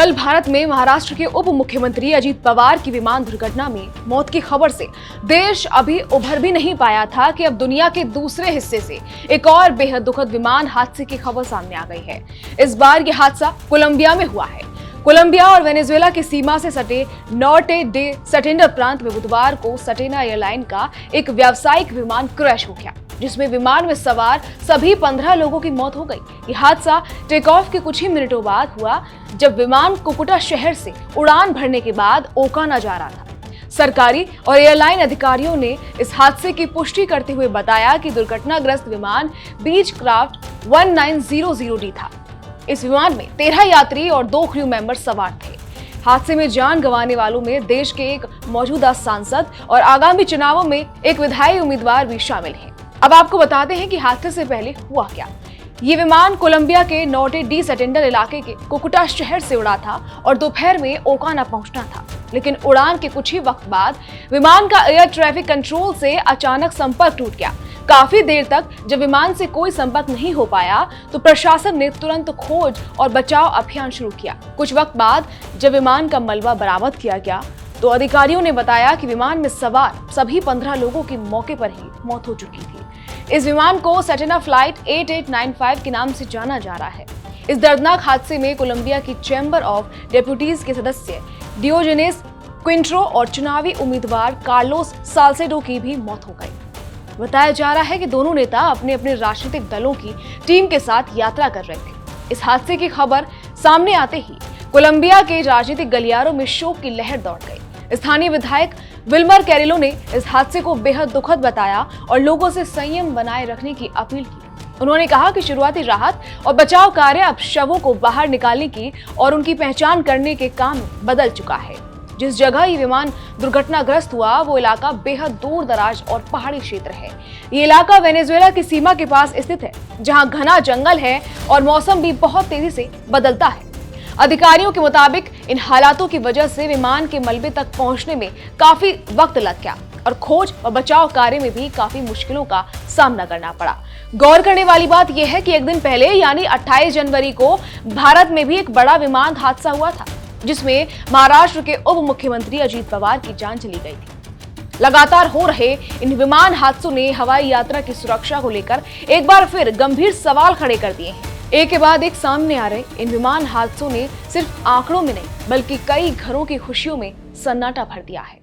कल भारत में महाराष्ट्र के उप मुख्यमंत्री अजीत पवार की विमान दुर्घटना में मौत की खबर से देश अभी उभर भी नहीं पाया था कि अब दुनिया के दूसरे हिस्से से एक और बेहद दुखद विमान हादसे की खबर सामने आ गई है। इस बार यह हादसा कोलंबिया में हुआ है। कोलंबिया और वेनेजुएला की सीमा से सटे नॉर्टे डे सटेंडर प्रांत में बुधवार को सटेना एयरलाइन का एक व्यावसायिक विमान क्रैश हो गया, जिसमें विमान में सवार सभी 15 लोगों की मौत हो गई। यह हादसा टेक ऑफ के कुछ ही मिनटों बाद हुआ, जब विमान कुकुटा शहर से उड़ान भरने के बाद ओकाना जा रहा था। सरकारी और एयरलाइन अधिकारियों ने इस हादसे की पुष्टि करते हुए बताया कि दुर्घटनाग्रस्त विमान बीच क्राफ्ट 1900D था। इस विमान में 13 यात्री और 2 क्रू मेंबर सवार थे। हादसे में जान गंवाने वालों में देश के एक मौजूदा सांसद और आगामी चुनावों में एक विधायी उम्मीदवार भी शामिल हैं। अब आपको बताते हैं कि हादसे से पहले हुआ क्या। ये विमान कोलंबिया के नॉर्टे डी सटेंडर इलाके के कुकुटा शहर से उड़ा था और दोपहर में ओकाना पहुंचना था, लेकिन उड़ान के कुछ ही वक्त बाद विमान का एयर ट्रैफिक कंट्रोल से अचानक संपर्क टूट गया। काफी देर तक जब विमान से कोई संपर्क नहीं हो पाया तो प्रशासन ने तुरंत खोज और बचाव अभियान शुरू किया। कुछ वक्त बाद जब विमान का मलबा बरामद किया गया तो अधिकारियों ने बताया कि विमान में सवार सभी 15 लोगों की मौके पर ही मौत हो चुकी थी। इस विमान को सटेना फ्लाइट 8895 के नाम से जाना जा रहा है। इस दर्दनाक हादसे में कोलंबिया की चैम्बर ऑफ डेप्यूटीज के सदस्य डियोजेनेस क्विंट्रो और चुनावी उम्मीदवार कार्लोस साल्सेडो की भी मौत हो गई। बताया जा रहा है कि दोनों नेता अपने अपने राजनीतिक दलों की टीम के साथ यात्रा कर रहे थे। इस हादसे की खबर सामने आते ही कोलंबिया के राजनीतिक गलियारों में शोक की लहर दौड़ गई। स्थानीय विधायक विल्मर कैरिलो ने इस हादसे को बेहद दुखद बताया और लोगों से संयम बनाए रखने की अपील की। उन्होंने कहा कि शुरुआती राहत और बचाव कार्य अब शवों को बाहर निकालने की और उनकी पहचान करने के काम में बदल चुका है। जिस जगह ये विमान दुर्घटनाग्रस्त हुआ वो इलाका बेहद दूर दराज और पहाड़ी क्षेत्र है। ये इलाका वेनेजुएला की सीमा के पास स्थित है, जहां घना जंगल है और मौसम भी बहुत तेजी से बदलता है। अधिकारियों के मुताबिक इन हालातों की वजह से विमान के मलबे तक पहुंचने में काफी वक्त लग गया और खोज और बचाव कार्य में भी काफी मुश्किलों का सामना करना पड़ा। गौर करने वाली बात यह है कि एक दिन पहले यानी 28 जनवरी को भारत में भी एक बड़ा विमान हादसा हुआ था, जिसमें महाराष्ट्र के उप मुख्यमंत्री अजीत पवार की जान चली गई थी। लगातार हो रहे इन विमान हादसों ने हवाई यात्रा की सुरक्षा को लेकर एक बार फिर गंभीर सवाल खड़े कर दिए हैं। एक के बाद एक सामने आ रहे इन विमान हादसों ने सिर्फ आंकड़ों में नहीं बल्कि कई घरों की खुशियों में सन्नाटा भर दिया है।